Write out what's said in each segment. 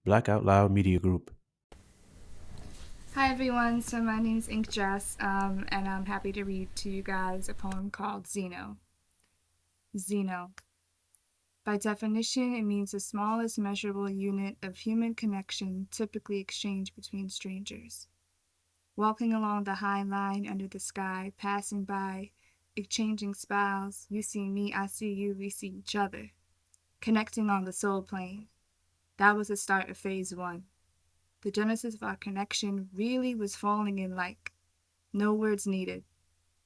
Black Out Loud Media Group. Hi everyone, so my name is Ink Jess, and I'm happy to read to you guys a poem called Zeno. Zeno. By definition, it means the smallest measurable unit of human connection typically exchanged between strangers. Walking along the high line under the sky, passing by, exchanging smiles, you see me, I see you, we see each other. Connecting on the soul plane. That was the start of phase 1. The genesis of our connection really was falling in like. No words needed.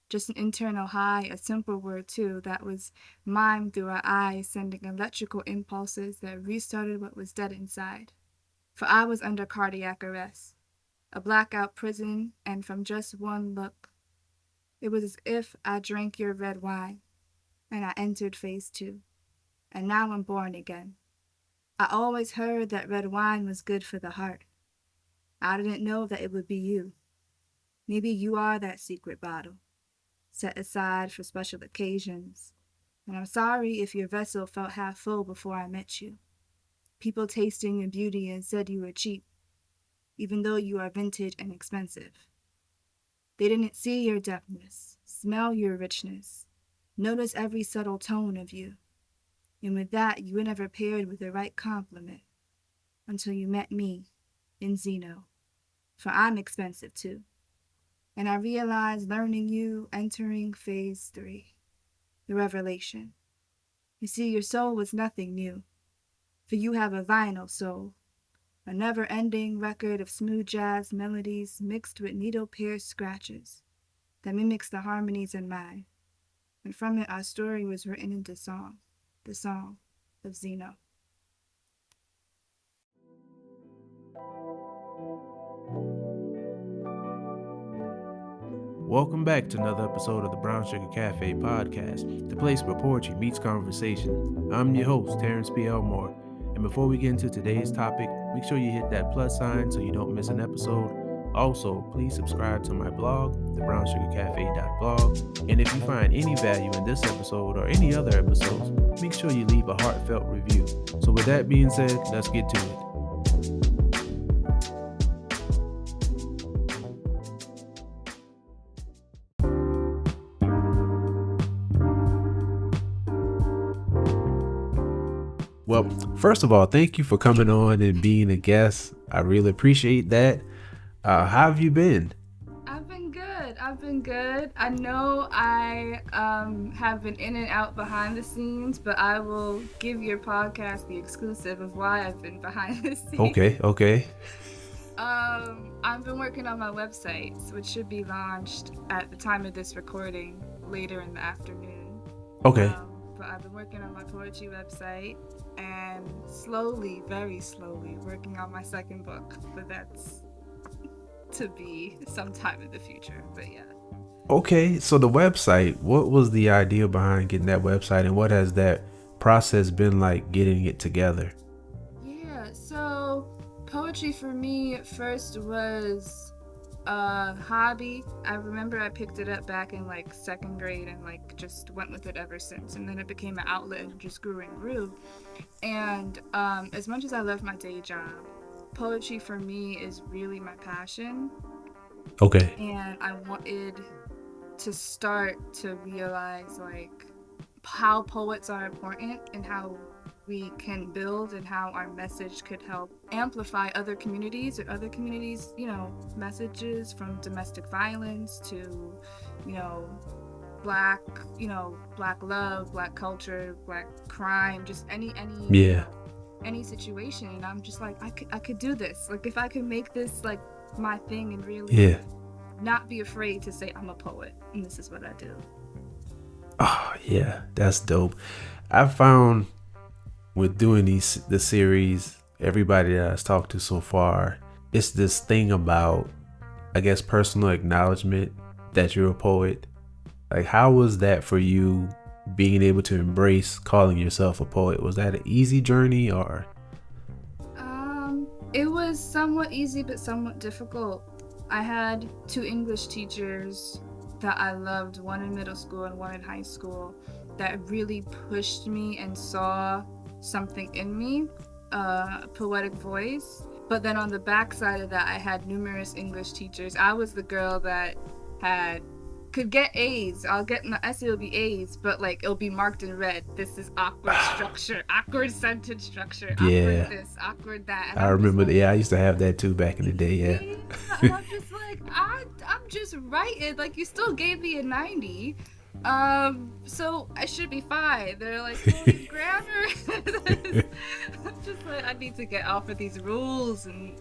Just an internal high, a simple word too, that was mimed through our eyes, sending electrical impulses that restarted what was dead inside. For I was under cardiac arrest, a blackout prison, and from just one look, it was as if I drank your red wine, and I entered phase 2, and now I'm born again. I always heard that red wine was good for the heart. I didn't know that it would be you. Maybe you are that secret bottle, set aside for special occasions. And I'm sorry if your vessel felt half full before I met you. People tasting your beauty and said you were cheap, even though you are vintage and expensive. They didn't see your depthness, smell your richness, notice every subtle tone of you. And with that, you were never paired with the right compliment until you met me in Zeno. For I'm expensive too. And I realized learning you, entering phase 3, the revelation. You see, your soul was nothing new, for you have a vinyl soul, a never-ending record of smooth jazz melodies mixed with needle-pierced scratches that mimics the harmonies in mine. And from it, our story was written into song, the song of Zeno. Welcome back to another episode of the Brown Sugar Cafe podcast, the place where poetry meets conversation. I'm your host, Terrence P. Elmore, and before we get into today's topic, make sure you hit that plus sign so you don't miss an episode. Also, please subscribe to my blog, thebrownsugarcafe.blog, and if you find any value in this episode or any other episodes, make sure you leave a heartfelt review. So with that being said, let's get to it. Well, first of all, thank you for coming on and being a guest. I really appreciate that. How have you been? I've been good. I know I have been in and out behind the scenes, but I will give your podcast the exclusive of why I've been behind the scenes. Okay. I've been working on my website, which should be launched at the time of this recording later in the afternoon. Okay. But I've been working on my poetry website and slowly, very slowly, working on my second book, but that's to be sometime in the future, but yeah. Okay, so the website, what was the idea behind getting that website, and what has that process been like getting it together? Yeah, so poetry for me at first was a hobby. I remember I picked it up back in like second grade and like just went with it ever since, and then it became an outlet and just grew and grew. And as much as I love my day job, poetry for me is really my passion. Okay. And I wanted to start to realize like how poets are important and how we can build and how our message could help amplify other communities, messages from domestic violence to, black love, black culture, black crime, just any situation. And I'm just like, I could do this. Like if I could make this like my thing and really not be afraid to say I'm a poet and this is what I do. Oh yeah, that's dope. I found with doing the series, everybody that I've talked to so far, it's this thing about, I guess, personal acknowledgement that you're a poet. Like, how was that for you, being able to embrace calling yourself a poet? Was that an easy journey or? It was somewhat easy but somewhat difficult. I had 2 English teachers that I loved, one in middle school and one in high school, that really pushed me and saw something in me. poetic voice. But then on the back side of that, I had numerous English teachers. I was the girl that could get A's. I'll get my essay will be A's, but like it'll be marked in red. This is awkward structure, awkward sentence structure, Yeah. awkward this, awkward that. And I I'm just remember. like, Yeah, I used to have that too back in the day. Yeah. and I'm just like, I'm just writing. Like you still gave me a 90. So I should be fine. They're like, oh, grammar. I'm just like, I need to get off of these rules and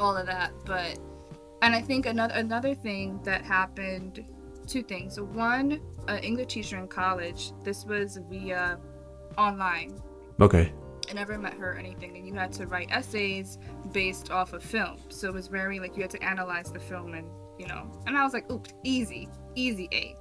all of that. And I think another thing that happened, two things. So one, an English teacher in college. This was via online. Okay. I never met her or anything, and you had to write essays based off of film. So it was very like you had to analyze the film, and and I was like, oops, easy A.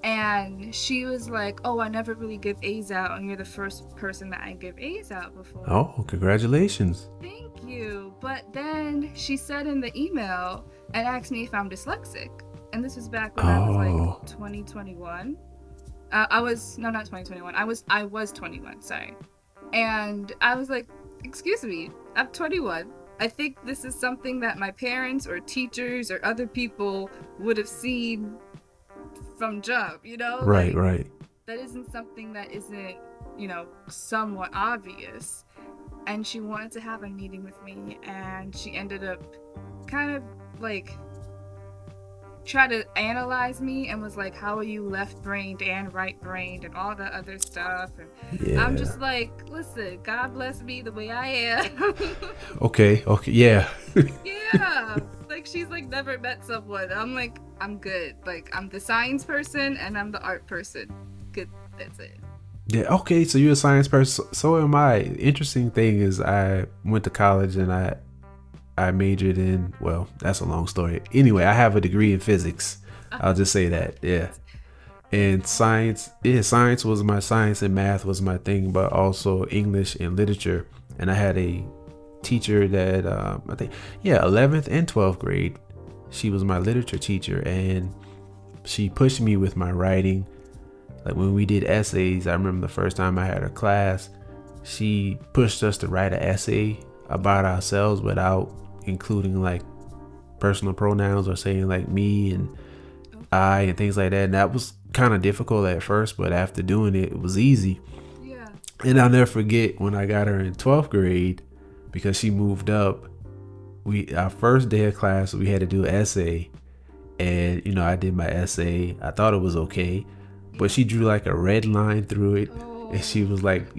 And she was like, oh, I never really give A's out, and you're the first person that I give A's out before. Oh, congratulations. Thank you. But then she said in the email and asked me if I'm dyslexic. And this was back when I was like 2021. Not 2021. I was 21, sorry. And I was like, excuse me, I'm 21. I think this is something that my parents or teachers or other people would have seen from jump, Right, like, right. That isn't something that isn't, somewhat obvious. And she wanted to have a meeting with me, and she ended up kind of like try to analyze me and was like, how are you left-brained and right-brained and all that other stuff. And Yeah. I'm just like, listen, God bless me the way I am. Okay, yeah. Yeah, like she's like never met someone. I'm like, I'm good. Like I'm the science person and I'm the art person. Good, that's it. Yeah, okay, so you're a science person. So am I. Interesting thing is I went to college and I majored in, well, that's a long story. Anyway, I have a degree in physics. I'll just say that, yeah. And science was my science, and math was my thing, but also English and literature. And I had a teacher that I think 11th and 12th grade, she was my literature teacher, and she pushed me with my writing. Like when we did essays, I remember the first time I had a class, she pushed us to write an essay about ourselves without including like personal pronouns or saying like me and I and things like that. And that was kind of difficult at first, but after doing it, it was easy. Yeah. And I'll never forget when I got her in 12th grade, because she moved up. Our first day of class, we had to do an essay, and I did my essay. I thought it was okay, but she drew like a red line through it, and she was like,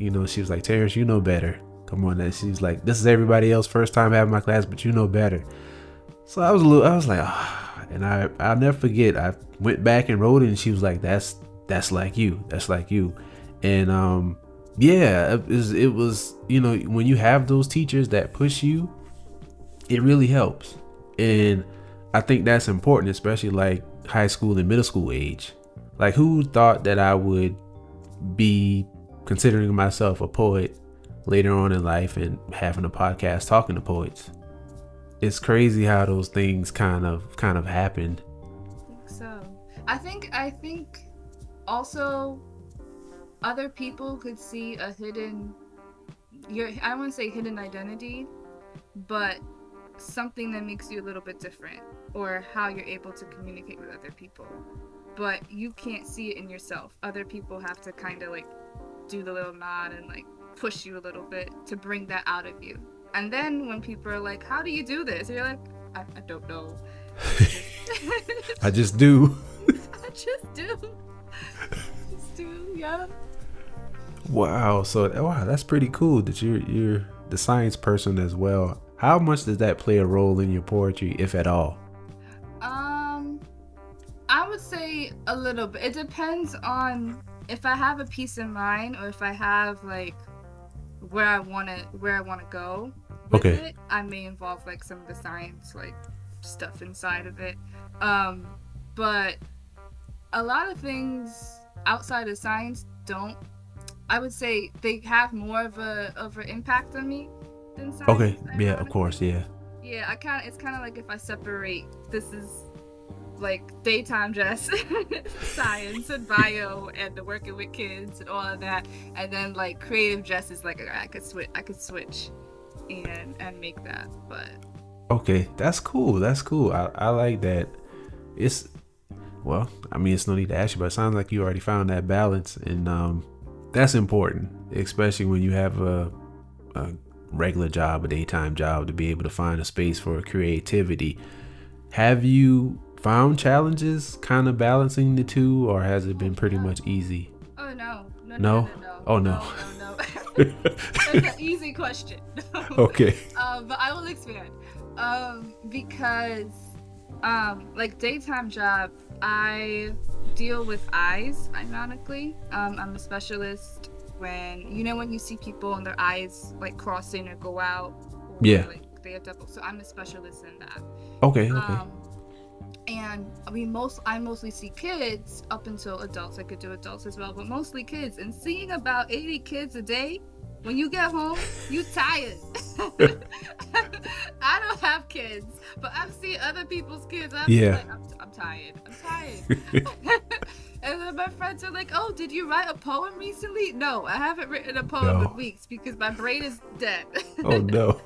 Terrence, you know better. Come on. And she's like, this is everybody else first time having my class, but you know better. So I was like, and I'll never forget. I went back and wrote it, and she was like, that's like you. That's like you. And yeah, it was when you have those teachers that push you, it really helps. And I think that's important, especially like high school and middle school age. Like, who thought that I would be considering myself a poet later on in life and having a podcast talking to poets? It's crazy how those things kind of happened. I think so. I think also other people could see a hidden, I don't want to say hidden identity, but something that makes you a little bit different, or how you're able to communicate with other people. But you can't see it in yourself. Other people have to kind of like do the little nod and like push you a little bit to bring that out of you. And then when people are like, how do you do this? And you're like, I don't know. I just do. I just do, yeah. Wow. So that's pretty cool that you're the science person as well. How much does that play a role in your poetry, if at all? I would say a little bit. It depends on if I have a piece in mind, or if I have like where I want to go with it. I may involve like some of the science like stuff inside of it. But a lot of things outside of science don't. I would say they have more of an impact on me than science. Okay, yeah, of course, yeah. Yeah, it's kind of like if I separate, this is like daytime Jess, science and bio and the working with kids and all of that, and then like creative Jess is like I could switch and make that. But Okay, that's cool. That's cool. I like that. It's well, I mean, it's no need to ask you, but it sounds like you already found that balance, and that's important, especially when you have a regular job, a daytime job, to be able to find a space for creativity. Have you found challenges kind of balancing the two, or has it been pretty much easy? oh no. No? Oh, no. No. That's an easy question. Okay. But I will expand. Because like daytime job, I deal with eyes, ironically. I'm a specialist when you see people and their eyes like crossing or go out, or Yeah. like they have double. So I'm a specialist in that. Okay. And I mostly see kids up until adults. I could do adults as well, but mostly kids. And seeing about 80 kids a day, when you get home, you tired. I don't have kids, but I've seen other people's kids. I'm tired. And then my friends are like, "Oh, did you write a poem recently?" No, I haven't written a poem in weeks because my brain is dead. Oh no.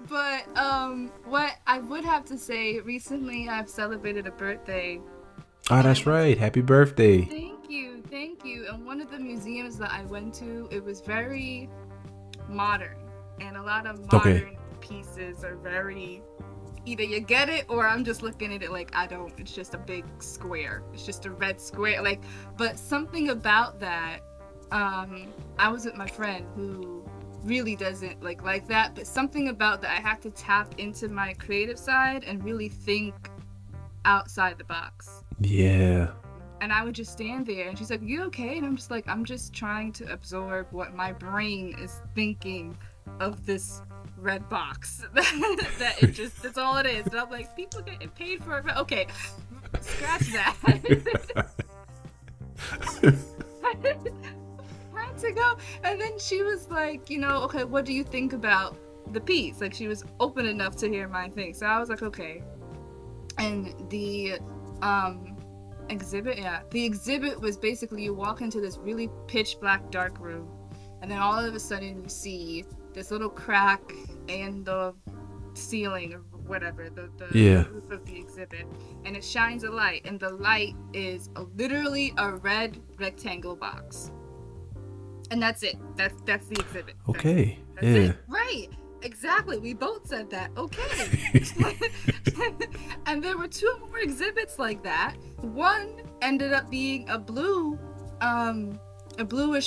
But what I would have to say, recently I've celebrated a birthday. Oh, that's right. Happy birthday. Thank you. And one of the museums that I went to, it was very modern, and a lot of modern pieces are very, either you get it or I'm just looking at it like I don't. It's just a big square. It's just a red square. Like, but something about that. I was with my friend who really doesn't like that, but something about that, I have to tap into my creative side and really think outside the box. Yeah. And I would just stand there and she's like, "You okay?" And I'm just like, I'm just trying to absorb what my brain is thinking of this red box. That it just, that's all it is. And I'm like, people getting paid for it. Okay, scratch that. Had to go. And then she was like, okay, what do you think about the piece? Like, she was open enough to hear my thing. So I was like, okay. And the exhibit was basically, you walk into this really pitch black dark room, and then all of a sudden you see this little crack in the ceiling or whatever, the roof of the exhibit, and it shines a light, and the light is literally a red rectangle box, and that's it. That's the exhibit. Okay. That's it. Right. Exactly. We both said that. Okay. And there were two more exhibits like that. One ended up being a bluish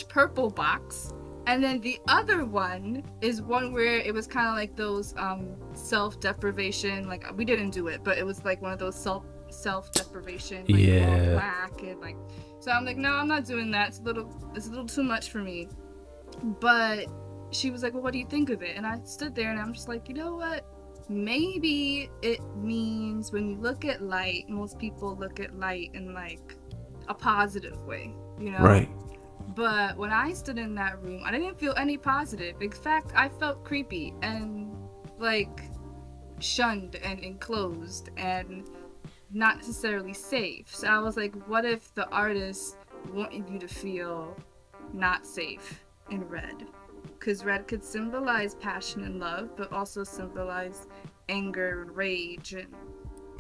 purple box. And then the other one is one where it was kind of like those self-deprivation, like, we didn't do it, but it was like one of those self-deprivation, like, all black and like, so I'm like, no, I'm not doing that. It's a little too much for me. But she was like, well, what do you think of it? And I stood there and I'm just like, you know what? Maybe it means when you look at light, most people look at light in like a positive way, Right. But when I stood in that room, I didn't feel any positive. In fact, I felt creepy and like shunned and enclosed and not necessarily safe. So I was like, what if the artist wanted you to feel not safe in red? Because red could symbolize passion and love, but also symbolize anger and rage and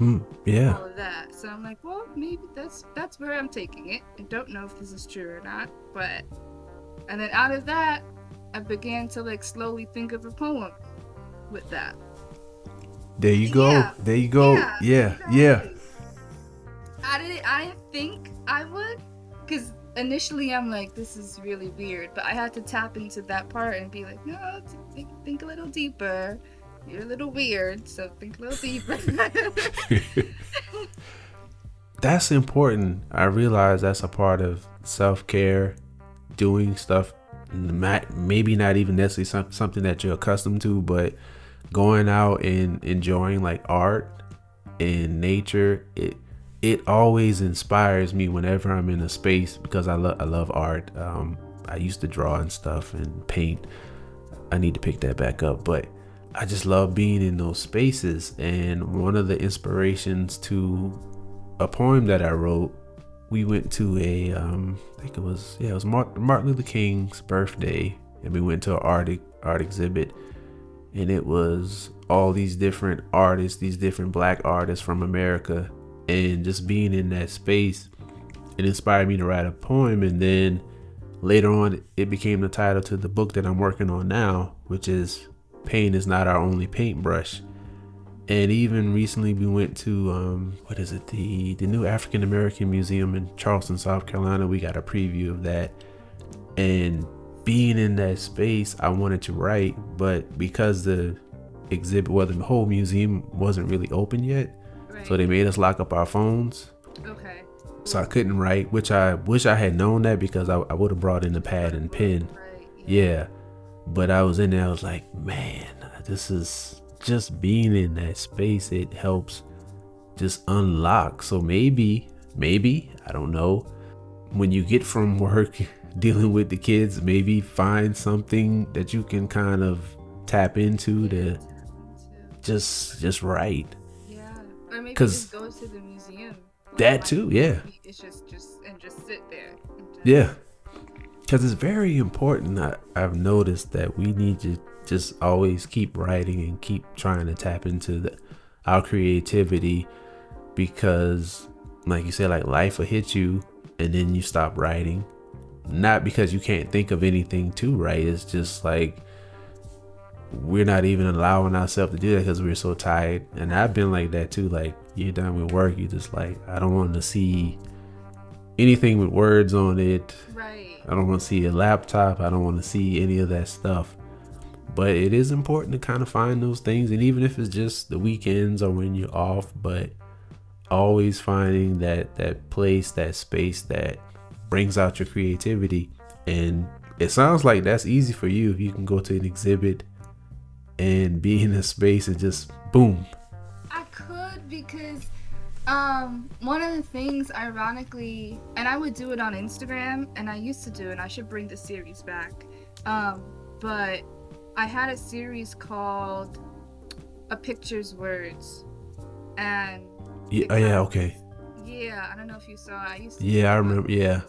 all of that. So I'm like, well, maybe that's where I'm taking it. I don't know if this is true or not, but... And then out of that, I began to like slowly think of a poem with that. There you go. Yeah. There you go. Yeah. I didn't think I would, because initially I'm like, this is really weird, but I had to tap into that part and be like, no, think a little deeper. You're a little weird, so think a little deeper. That's important. I realize that's a part of self-care, doing stuff, maybe not even necessarily something that you're accustomed to, but going out and enjoying like art and nature. It always inspires me whenever I'm in a space, because I love art. I used to draw and stuff and paint. I need to pick that back up, but I just love being in those spaces. And one of the inspirations to a poem that I wrote, we went to a I think it was Martin Luther King's birthday, and we went to an art exhibit, and it was all these different artists, these different black artists from America, and just being in that space, it inspired me to write a poem. And then later on, it became the title to the book that I'm working on now, which is Pain is Not Our Only Paintbrush. And even recently we went to the new African American Museum in Charleston, South Carolina. We got a preview of that, and being in that space, I wanted to write, but because the whole museum wasn't really open yet, right. So they made us lock up our phones. Okay. So I couldn't write, which I wish I had known that, because I would have brought in a pad and pen. Right. Yeah. But I was in there, I was like, man, this is just being in that space. It helps just unlock. So maybe, I don't know, when you get from work dealing with the kids, maybe find something that you can kind of tap into to just write. Yeah. Or maybe just go to the museum. That too, yeah. It's just sit there. Yeah. Because it's very important. I've noticed that we need to just always keep writing and keep trying to tap into our creativity, because like you said, like life will hit you and then you stop writing. Not because you can't think of anything to write. It's just like we're not even allowing ourselves to do that because we're so tired. And I've been like that too. Like, you're done with work, you just like, I don't want to see anything with words on it. Right. I don't want to see a laptop. I don't want to see any of that stuff. But it is important to kind of find those things. And even if it's just the weekends or when you're off, but always finding that place, that space that brings out your creativity. And it sounds like that's easy for you if you can go to an exhibit and be in a space and just boom. I could, because one of the things, ironically, and I would do it on Instagram, and I used to do it, and I should bring the series back, but I had a series called A Picture's Words, and okay. Yeah, I don't know if you saw it. I remember. Yeah.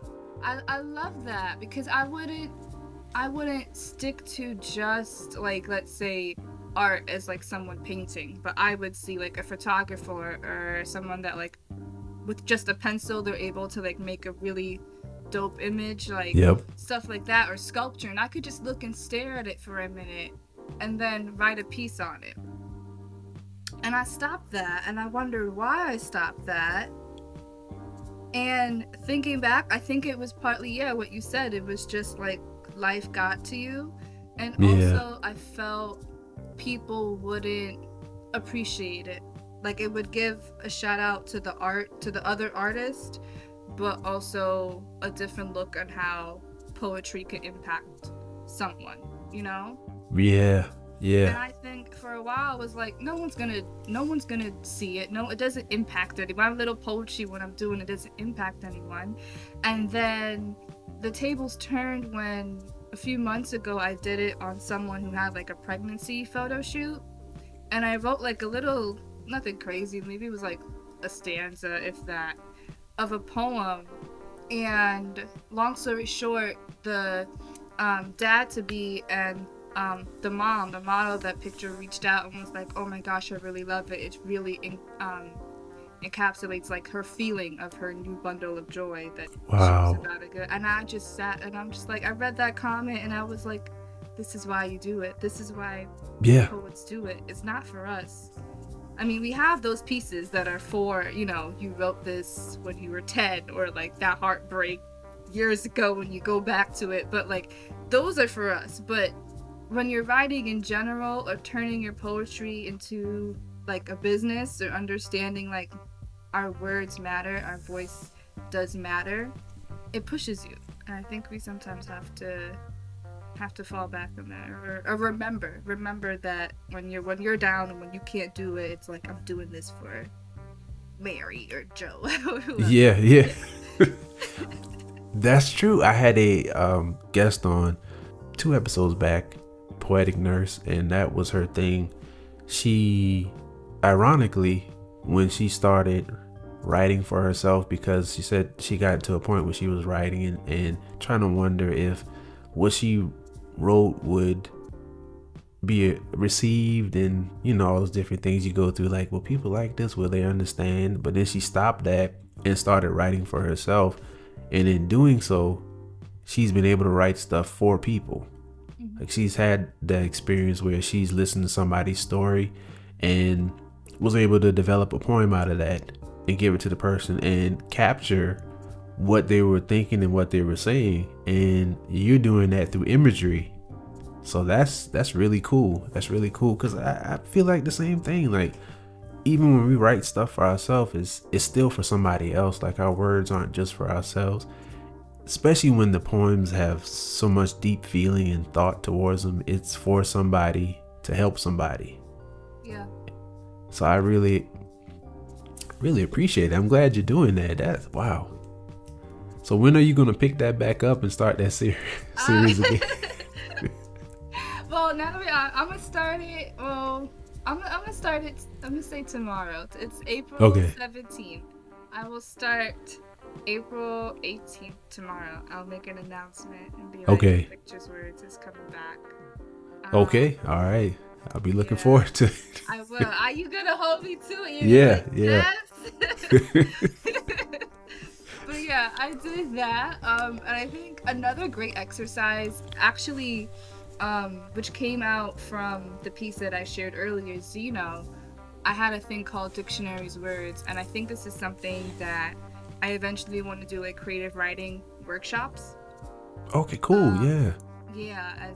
I love that, because I wouldn't stick to just, like, let's say art as like someone painting, but I would see like a photographer or someone that, like, with just a pencil, they're able to like make a really dope image, like stuff like that, or sculpture, and I could just look and stare at it for a minute and then write a piece on it. And I stopped that, and I wondered why I stopped that. And thinking back, I think it was partly, what you said. It was just like life got to you. And also I felt people wouldn't appreciate it. Like, it would give a shout out to the art, to the other artist, but also a different look on how poetry could impact someone, you know? Yeah. And I think for a while I was like, no one's gonna see it. No, it doesn't impact anyone. My little poetry, when I'm doing it, doesn't impact anyone. And then the tables turned when a few months ago I did it on someone who had like a pregnancy photo shoot, and I wrote like a little, nothing crazy, maybe it was like a stanza, if that, of a poem. And long story short, the dad to be and the model of that picture reached out and was like, oh my gosh, I really love it. It really encapsulates like her feeling of her new bundle of joy that she was about to get. And I just sat and I'm just like, I read that comment and I was like, this is why you do it. This is why poets do it. It's not for us. I mean, we have those pieces that are for, you know, you wrote this when you were 10, or like that heartbreak years ago when you go back to it. But like, those are for us. But when you're writing in general, or turning your poetry into like a business, or understanding like our words matter, our voice does matter, it pushes you. And I think we sometimes have to fall back on that, or remember that when you're down and when you can't do it, it's like, I'm doing this for Mary or Joe. Yeah. That's true. I had a guest on 2 episodes back, poetic nurse, and that was her thing. She, ironically, when she started writing for herself, because she said she got to a point where she was writing and trying to wonder if what she wrote would be received, and all those different things you go through, like, will people like this, will they understand? But then she stopped that and started writing for herself, and in doing so she's been able to write stuff for people. Like, she's had that experience where she's listened to somebody's story and was able to develop a poem out of that and give it to the person and capture what they were thinking and what they were saying. And you're doing that through imagery. So that's really cool. That's really cool, because I feel like the same thing. Like, even when we write stuff for ourselves, it's still for somebody else. Like, our words aren't just for ourselves, especially when the poems have so much deep feeling and thought towards them. It's for somebody to help somebody. Yeah. So I really appreciate it. I'm glad you're doing that. That's wow. So when are you gonna pick that back up and start that series again? Well, now that I'm gonna start it. Well, I'm gonna start it. I'm gonna say tomorrow. It's April 17th. I will start April 18th tomorrow. I'll make an announcement and be like, okay, Pictures Words is coming back. Okay, all right. I'll be looking forward to it. I will. Are you gonna hold me to it? Yeah. But yeah, I did that. And I think another great exercise, actually, which came out from the piece that I shared earlier, Zeno. I had a thing called Dictionaries Words, and I think this is something that I eventually want to do, like creative writing workshops. Okay, cool. Yeah, as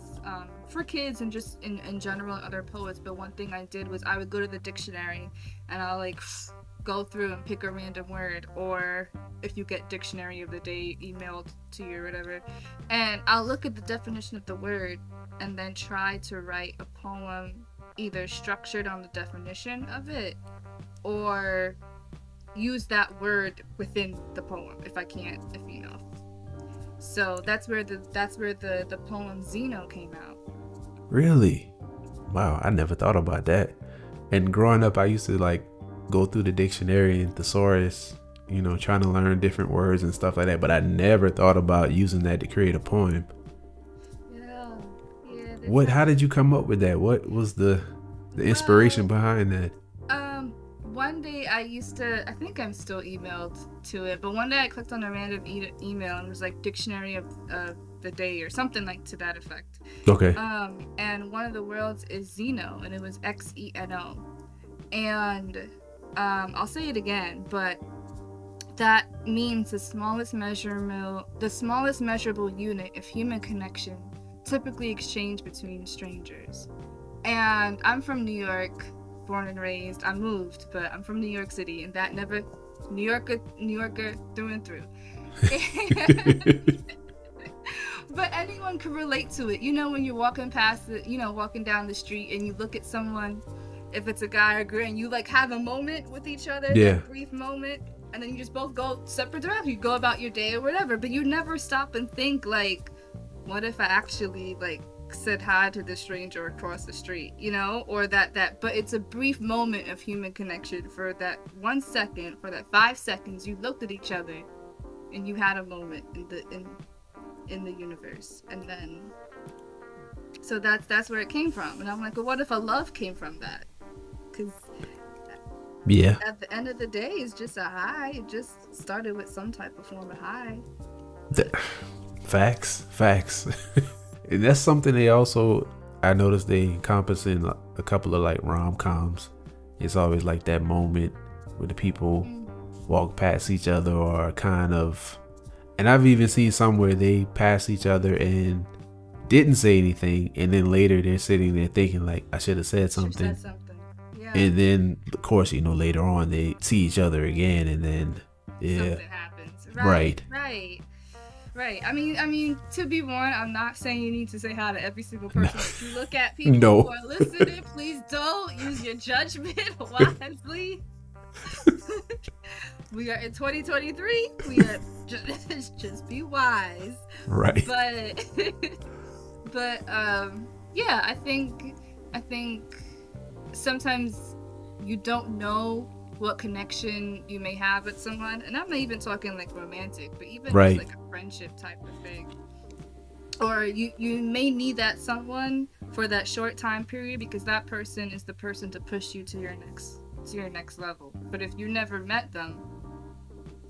for kids and just in general other poets. But one thing I did was I would go to the dictionary and I'll like go through and pick a random word, or if you get dictionary of the day emailed to you or whatever, and I'll look at the definition of the word and then try to write a poem either structured on the definition of it or use that word within the poem if you know. So that's where the poem Zeno came out. Really? Wow, I never thought about that. And growing up, I used to like go through the dictionary and thesaurus, trying to learn different words and stuff like that, but I never thought about using that to create a poem. Yeah. How did you come up with that? What was the inspiration behind that? One day I think I'm still emailed to it, but one day I clicked on a random email and it was like dictionary of the day or something like to that effect. Okay. And one of the words is Zeno, and it was Xeno. And I'll say it again, but that means the smallest measurable unit of human connection, typically exchanged between strangers. And I'm from New York, born and raised. I moved, but I'm from New York City, and that never New Yorker through and through. But anyone can relate to it. When you're walking past walking down the street and you look at someone, if it's a guy or girl, and you like have a moment with each other, a brief moment, and then you just both go separate directions. You go about your day or whatever, but you never stop and think like, what if I actually like said hi to the stranger across the street, or that but it's a brief moment of human connection. For that 1 second, for that 5 seconds, you looked at each other and you had a moment in the universe. And then so that's where it came from. And I'm like, well, what if a love came from that? Because at the end of the day, it's just a hi. It just started with some type of form of hi. Facts. And that's something I noticed they encompass in a couple of like rom-coms. It's always like that moment where the people walk past each other or kind of, and I've even seen some where they pass each other and didn't say anything, and then later they're sitting there thinking like, I should have said something. Yeah. And then of course, later on they see each other again, and then something happens. Right. I mean, to be one, I'm not saying you need to say hi to every single person that you look at. People who are listening, please don't use your judgment wisely. We are in 2023. We are just be wise. Right. But Yeah, I think sometimes you don't know what connection you may have with someone, and I'm not even talking like romantic, but even just Right. like a friendship type of thing. Or you may need that someone for that short time period because that person is the person to push you to your next level. But if you never met them,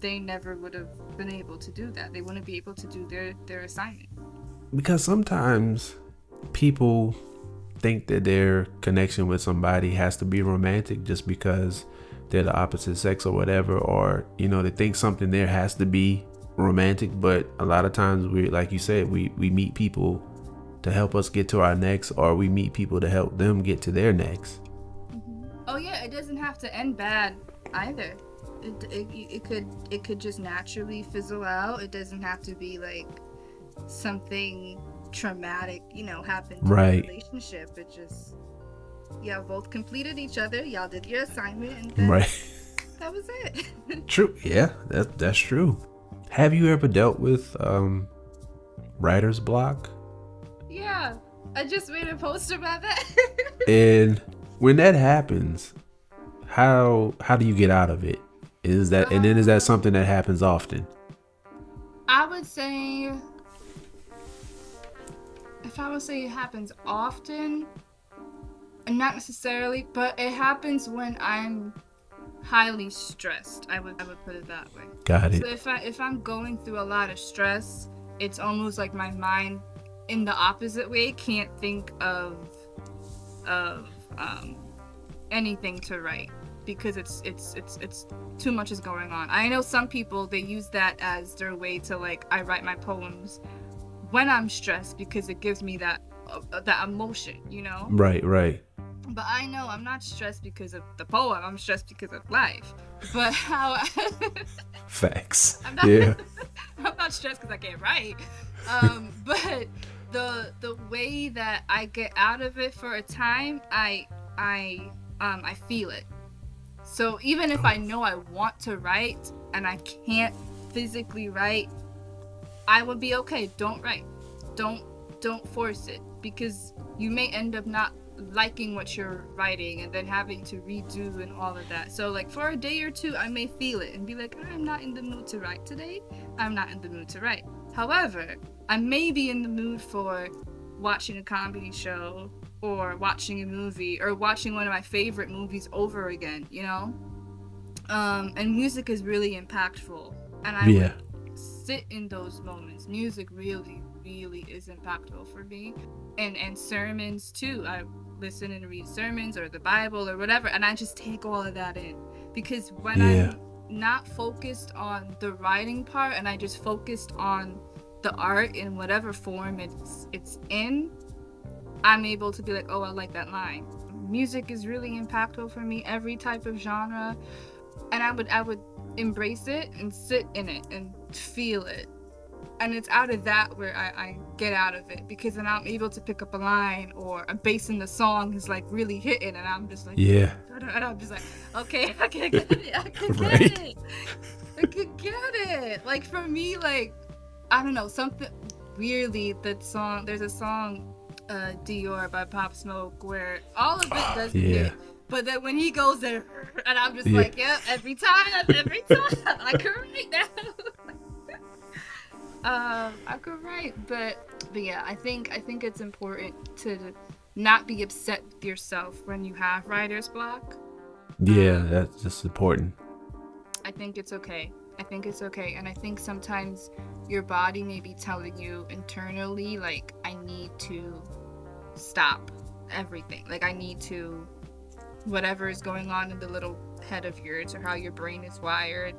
they never would have been able to do that. They wouldn't be able to do their assignment. Because sometimes people think that their connection with somebody has to be romantic just because they're the opposite sex or whatever, or they think something there has to be romantic. But a lot of times, we, like you said, we meet people to help us get to our next, or we meet people to help them get to their next. Oh yeah, it doesn't have to end bad either. It could just naturally fizzle out. It doesn't have to be like something traumatic, happened in the Right. relationship. It just y'all both completed each other. Y'all did your assignment, and then Right. that was it. True. Yeah, that's true. Have you ever dealt with writer's block? Yeah, I just made a post about that. And when that happens, how do you get out of it? Is that something that happens often? I would say, if I would say it happens often, not necessarily, but it happens when I'm highly stressed. I would put it that way. Got So it. if I'm going through a lot of stress, it's almost like my mind, in the opposite way, can't think of anything to write because it's too much is going on. I know some people, they use that as their way to, like, I write my poems when I'm stressed because it gives me that emotion, Right. But I know I'm not stressed because of the poem. I'm stressed because of life. But how Facts. I'm not Yeah. I'm not stressed because I can't write. But the way that I get out of it for a time, I feel it. So even if I know I want to write and I can't physically write, I would be okay. Don't write. Don't force it, because you may end up not liking what you're writing and then having to redo and all of that. So like for a day or two, I may feel it and be like, I'm not in the mood to write today. I'm not in the mood to write. However, I may be in the mood for watching a comedy show or watching a movie or watching one of my favorite movies over again, and music is really impactful, and I Yeah. would sit in those moments. Music really is impactful for me, and sermons too. I listen and read sermons or the Bible or whatever, and I just take all of that in, because when Yeah. I'm not focused on the writing part and I just focused on the art in whatever form it's in, I'm able to be like, oh, I like that line. Music is really impactful for me, every type of genre, and I would embrace it and sit in it and feel it. And it's out of that where I get out of it, because then I'm able to pick up a line or a bass in the song is like really hitting, and I'm just like, Yeah. and I'm just like, okay, I can get it. I can get Right. it. I can get it. Like for me, like, I don't know, something weirdly, there's a song, Dior by Pop Smoke, where all of it doesn't Yeah. hit. But then when he goes there, and I'm just Yeah. like, yeah, every time, I can write now. I could write, but yeah, I think it's important to not be upset with yourself when you have writer's block. Yeah, that's just important. I think it's okay. And I think sometimes your body may be telling you internally, like, I need to stop everything. Like, I need to, whatever is going on in the little head of yours or how your brain is wired,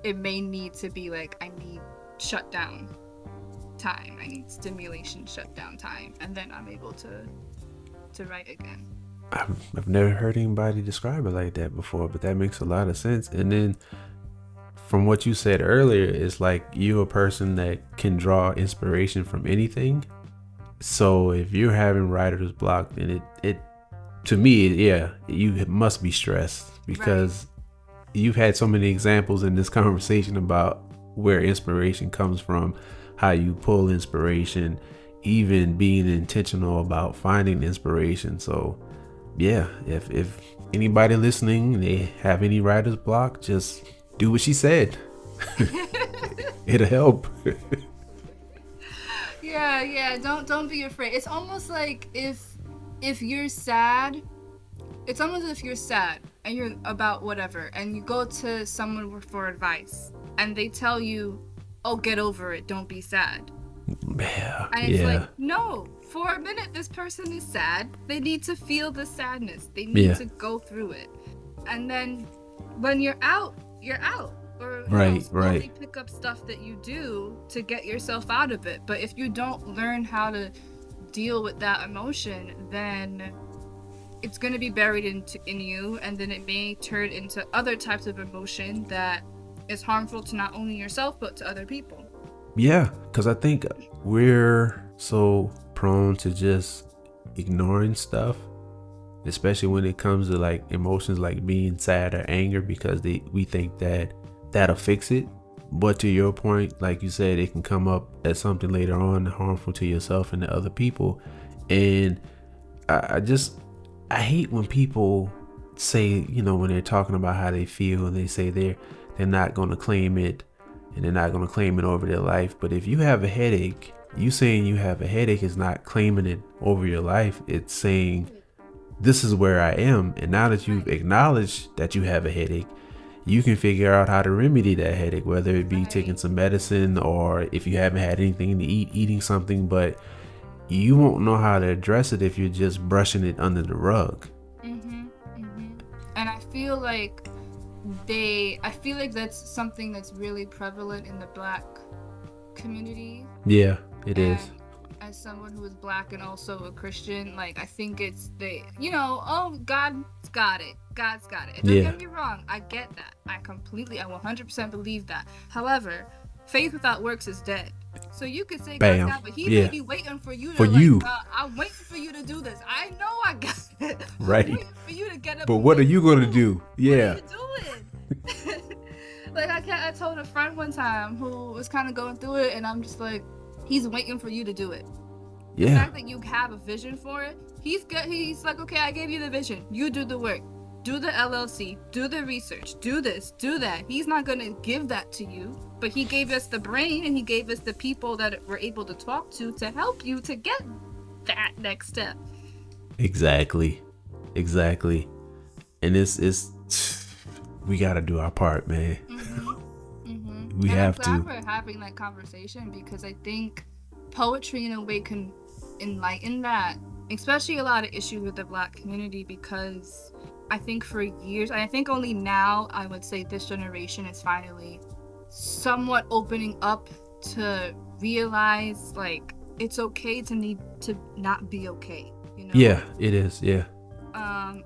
it may need to be like, I need shutdown time. I need stimulation shutdown time. And then I'm able to write again. I've never heard anybody describe it like that before, but that makes a lot of sense. And then from what you said earlier, it's like you're a person that can draw inspiration from anything. So if you're having writer's block, then it to me, yeah, you must be stressed, because you've had so many examples in this conversation about where inspiration comes from, how you pull inspiration, even being intentional about finding inspiration. So yeah, if anybody listening, they have any writer's block, just do what she said. It'll help. Yeah. Don't be afraid. It's almost like if you're sad, it's almost as if you're sad and you're about whatever, and you go to someone for advice, and they tell you, "Oh, get over it. Don't be sad." Yeah. And it's like, no, for a minute, this person is sad. They need to feel the sadness. They need to go through it. And then when you're out, you're out. Or slowly pick up stuff that you do to get yourself out of it. But if you don't learn how to deal with that emotion, then it's going to be buried in you, and then it may turn into other types of emotion that is harmful to not only yourself but to other people. Yeah, because I think we're so prone to just ignoring stuff, especially when it comes to like emotions like being sad or anger, because we think that that'll fix it. But to your point, like you said, it can come up as something later on harmful to yourself and to other people. And I hate when people say, when they're talking about how they feel, and they say they're not going to claim it, and they're not going to claim it over their life. But if you have a headache, you saying you have a headache is not claiming it over your life. It's saying, this is where I am. And now that you've acknowledged that you have a headache, you can figure out how to remedy that headache, whether it be taking some medicine, or if you haven't had anything to eat, eating something. But you won't know how to address it if you're just brushing it under the rug. And I feel like that's something that's really prevalent in the Black community. Yeah, it is. As someone who is Black and also a Christian, like, I think it's God's got it. God's got it. And don't get me wrong, I get that. I 100% believe that. However, faith without works is dead. So you could say God's got it, but he may be waiting for you to I'm waiting for you to do this. I know I got it. Right. I'm waiting for you to get up. But what are you going to do? Yeah. What are you doing? Like, I told a friend one time who was kind of going through it, and I'm just like, he's waiting for you to do it. The fact that you have a vision for it, he's like, okay, I gave you the vision. You do the work. Do the LLC. Do the research. Do this. Do that. He's not going to give that to you, but he gave us the brain, and he gave us the people that we're able to talk to help you to get that next step. Exactly. And we got to do our part, man. We have to. I'm glad we're having that conversation, because I think poetry in a way can enlighten that, especially a lot of issues with the Black community, because I think for years, and I think only now, I would say this generation is finally somewhat opening up to realize, like, it's okay to need to not be okay, Yeah, it is, yeah.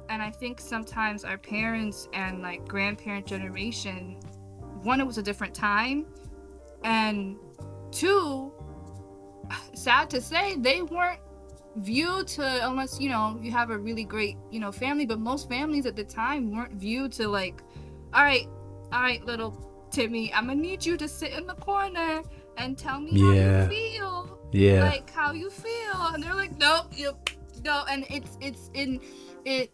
And I think sometimes our parents and, like, grandparent generation, one, it was a different time, and two, sad to say, they weren't viewed to, unless you have a really great family, but most families at the time weren't viewed to, like, all right little Timmy, I'm gonna need you to sit in the corner and tell me how you feel. Like, how you feel. And they're like, nope, no. And it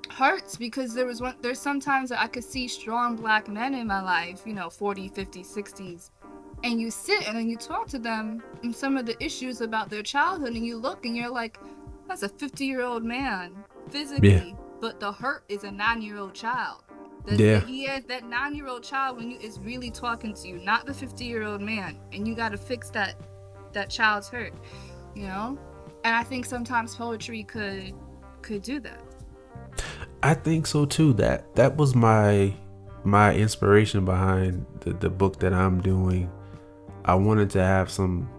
hurts, because there's sometimes that I could see strong Black men in my life, 40, 50, 60s, and you sit and then you talk to them and some of the issues about their childhood, and you look and you're like, that's a 50-year-old man physically, but the hurt is a 9-year-old child. He has that 9-year-old child is really talking to you, not the 50-year-old man, and you got to fix that child's hurt, And I think sometimes poetry could do that. I think so too. That was my inspiration behind the book that I'm doing. I wanted to have some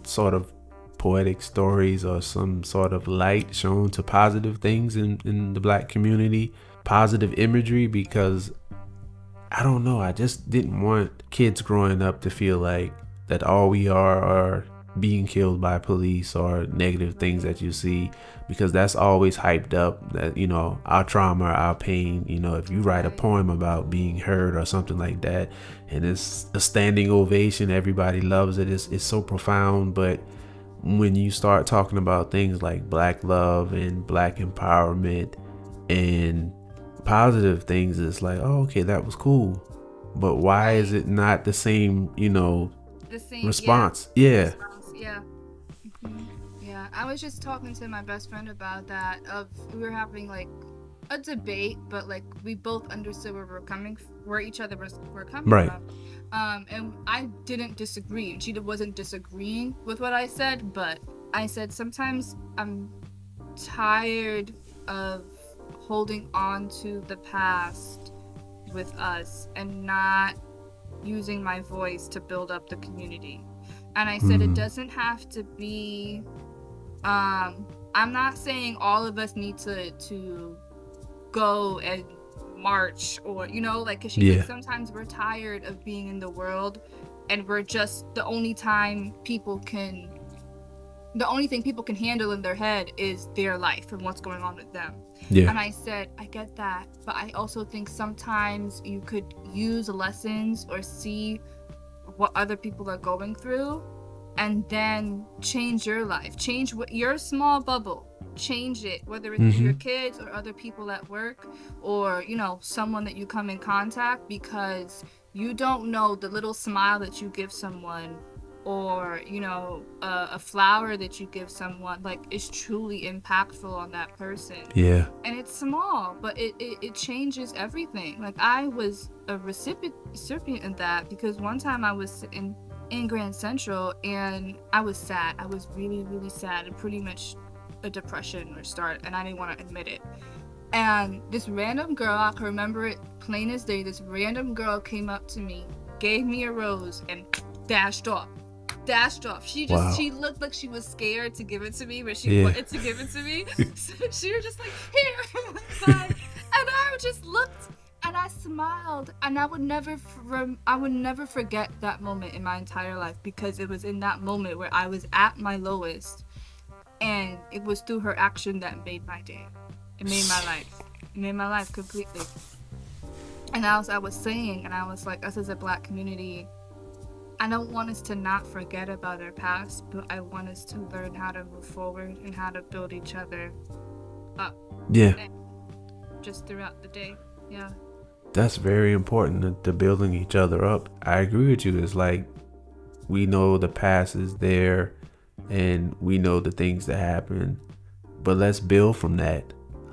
sort of poetic stories, or some sort of light shown to positive things in the Black community, positive imagery, because I don't know, I just didn't want kids growing up to feel like that all we are being killed by police or negative things that you see, because that's always hyped up, that our trauma, our pain. If you write a poem about being hurt or something like that, and it's a standing ovation, everybody loves it, it's so profound. But when you start talking about things like black love and black empowerment and positive things, it's like, oh, okay, that was cool. But why is it not the same, The same response? Yeah. response, yeah. Yeah, I was just talking to my best friend about that. We were having like a debate, but like we both understood where each other were coming Right. from. And I didn't disagree. She wasn't disagreeing with what I said, but I said sometimes I'm tired of holding on to the past with us and not using my voice to build up the community. And I said it doesn't have to be I'm not saying all of us need to go and march, or because she said sometimes we're tired of being in the world and we're just the only thing people can handle in their head is their life and what's going on with them. And I said, I get that, but I also think sometimes you could use lessons or see what other people are going through and then change your life, change your small bubble, change it, whether it's your kids or other people at work or someone that you come in contact, because you don't know the little smile that you give someone or a flower that you give someone, like, is truly impactful on that person. And it's small, but it changes everything. Like, I was a recipient in that, because one time I was sitting in Grand Central and I was sad. I was really, really sad, and pretty much a depression or start, and I didn't want to admit it. And this random girl, I can remember it plain as day, this random girl came up to me, gave me a rose, and dashed off. She looked like she was scared to give it to me, but she wanted to give it to me. So she was just like, here. And I just looked and I smiled, and I would never forget that moment in my entire life, because it was in that moment where I was at my lowest, and it was through her action that made my day. It made my life. It made my life completely. And I was saying, and I was like, us as a Black community, I don't want us to not forget about our past, but I want us to learn how to move forward and how to build each other up. Yeah. Just throughout the day. Yeah. That's very important, to building each other up. I agree with you. It's like, we know the past is there and we know the things that happen, but let's build from that.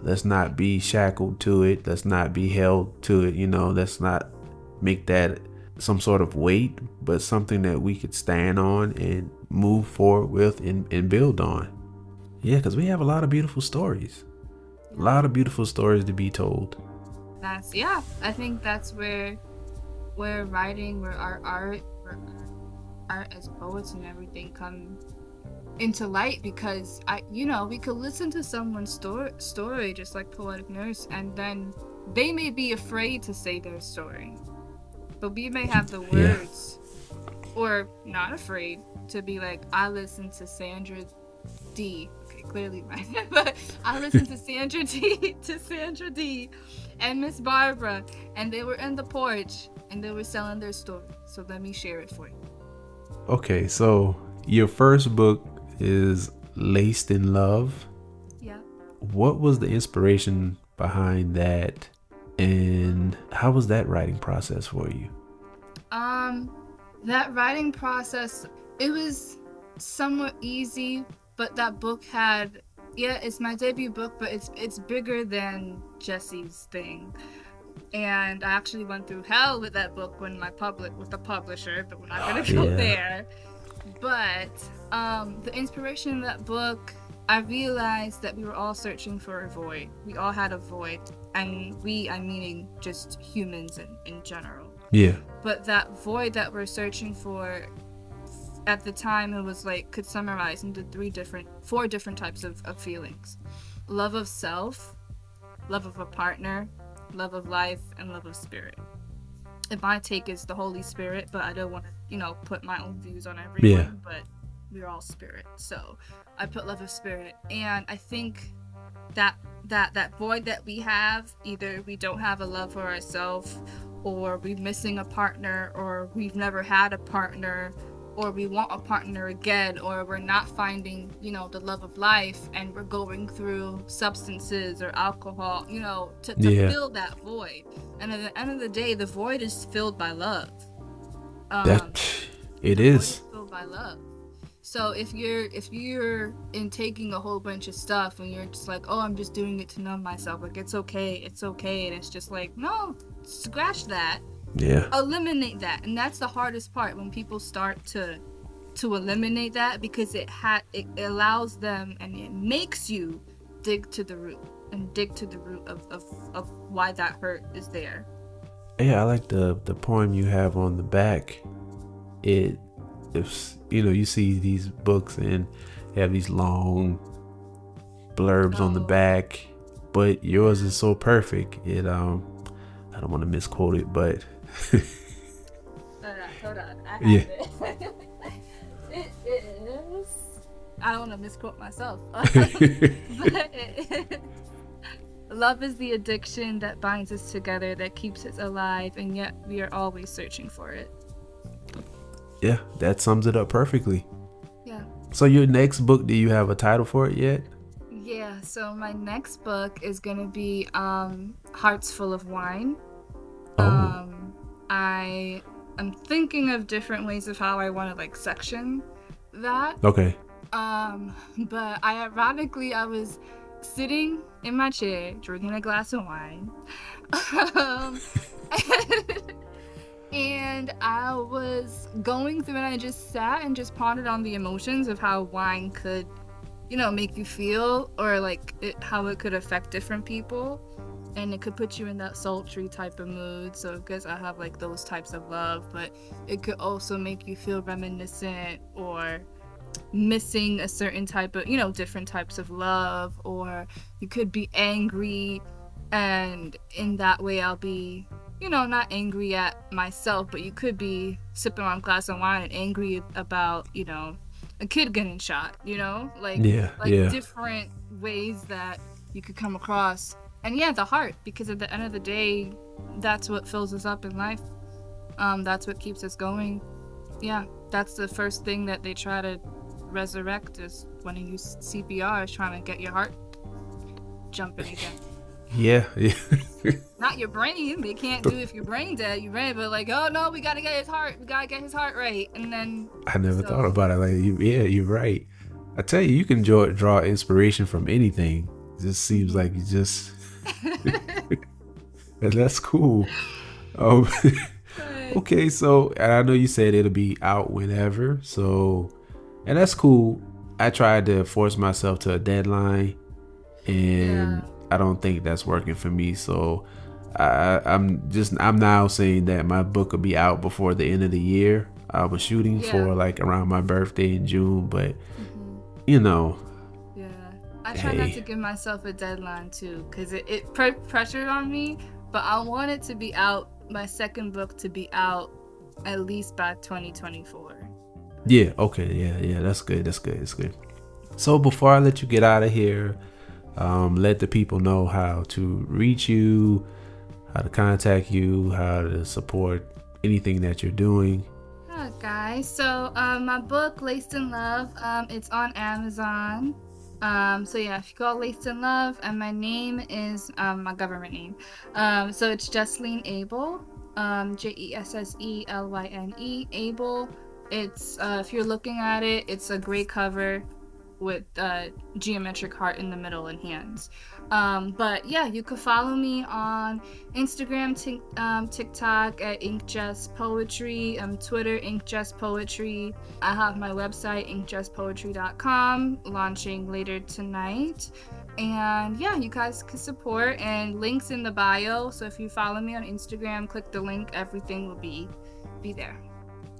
Let's not be shackled to it. Let's not be held to it. Let's not make that some sort of weight, but something that we could stand on and move forward with and build on. Yeah, because we have a lot of beautiful stories. A lot of beautiful stories to be told. I think that's where writing, where our art as poets and everything come into light, because we could listen to someone's story just like Poetic Nurse, and then they may be afraid to say their story, but we may have the words, or not afraid to be like, I listened to Sandra D. Okay, clearly mine, but I listened to Sandra D. And Miss Barbara, and they were in the porch and they were selling their story. So let me share it for you. Okay, so your first book is Laced in Love. Yeah. What was the inspiration behind that, and how was that writing process for you? That writing process, it was somewhat easy, but that book had, it's my debut book, but it's bigger than Jesse's thing. And I actually went through hell with that book with the publisher, but we're not gonna go there. But the inspiration in that book, I realized that we were all searching for a void. We all had a void, and I'm meaning just humans in general. Yeah. But that void that we're searching for, at the time, it was like, could summarize into four different types of feelings: love of self, love of a partner, love of life, and love of spirit. And my take is the Holy Spirit, but I don't want to, put my own views on everyone. But we're all spirit, so I put love of spirit. And I think that void that we have, either we don't have a love for ourselves, or we're missing a partner, or we've never had a partner, or we want a partner again, or we're not finding, the love of life, and we're going through substances or alcohol, to fill that void. And at the end of the day, the void is filled by love. It is filled by love. So if you're in taking a whole bunch of stuff and you're just like, oh, I'm just doing it to numb myself, like it's okay, and it's just like, no, scratch that. Yeah. Eliminate that. And that's the hardest part, when people start to eliminate that, because it allows them, and it makes you dig to the root of why that hurt is there. Yeah, I like the poem you have on the back. If you see these books and they have these long blurbs on the back, but yours is so perfect. I don't want to misquote it, but hold on. I have it. It is. I don't want to misquote myself. Love is the addiction that binds us together, that keeps us alive, and yet we are always searching for it. Yeah, that sums it up perfectly. Yeah. So your next book, do you have a title for it yet? Yeah, so my next book is going to be Hearts Full of Wine. I am thinking of different ways of how I want to section that. Okay. But I was sitting in my chair drinking a glass of wine. And I was going through, and I just sat and just pondered on the emotions of how wine could, make you feel, or how it could affect different people. And it could put you in that sultry type of mood. So because I have those types of love, but it could also make you feel reminiscent or missing a certain type of, different types of love, or you could be angry, and in that way I'll be, not angry at myself, but you could be sipping on a glass of wine and angry about, a kid getting shot, different ways that you could come across. And yeah, the heart, because at the end of the day, that's what fills us up in life. That's what keeps us going. Yeah, that's the first thing that they try to resurrect, is when you use CPR, is trying to get your heart jumping again. Yeah. Not your brain. They can't do if your brain's dead. You're right, but oh no, we gotta get his heart. We gotta get his heart right. And then I never thought about it. You're right. I tell you, you can draw inspiration from anything. It just seems like you just. And that's cool. Okay, so and I know you said it'll be out whenever. So, and that's cool. I tried to force myself to a deadline, and I don't think that's working for me. So I'm now saying that my book will be out before the end of the year. I was shooting for around my birthday in June, but I try not to give myself a deadline too, because it pressured on me, but I want it to be out, my second book to be out at least by 2024. Yeah, okay, yeah, that's good. So before I let you get out of here, let the people know how to reach you, how to contact you, how to support anything that you're doing. Guys, so my book Laced in Love, it's on Amazon. So yeah, if you go Laced in Love, and my name is my government name, so it's Jesselyne Abel, Jesselyne Abel. It's if you're looking at it, it's a gray cover with geometric heart in the middle and hands. But yeah, you could follow me on Instagram, TikTok at Ink Jess Poetry, Twitter Ink Jess Poetry. I have my website inkjesspoetry.com launching later tonight. And yeah, you guys can support, and links in the bio. So if you follow me on Instagram, click the link, everything will be there.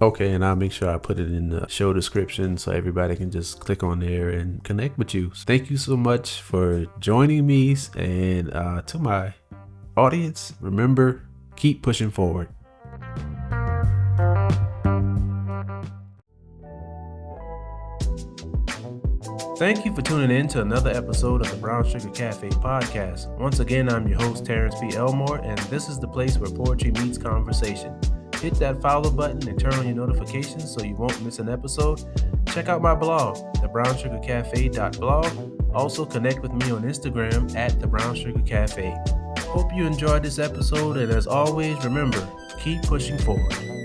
Okay, and I'll make sure I put it in the show description so everybody can just click on there and connect with you. Thank you so much for joining me, and to my audience, remember, keep pushing forward. Thank you for tuning in to another episode of the Brown Sugar Cafe podcast. Once again, I'm your host, Terrence P. Elmore, and this is the place where poetry meets conversation. hit that follow button and turn on your notifications so you won't miss an episode. Check out my blog, thebrownsugarcafe.blog. Also connect with me on Instagram at thebrownsugarcafe. Hope you enjoyed this episode, and as always, remember, keep pushing forward.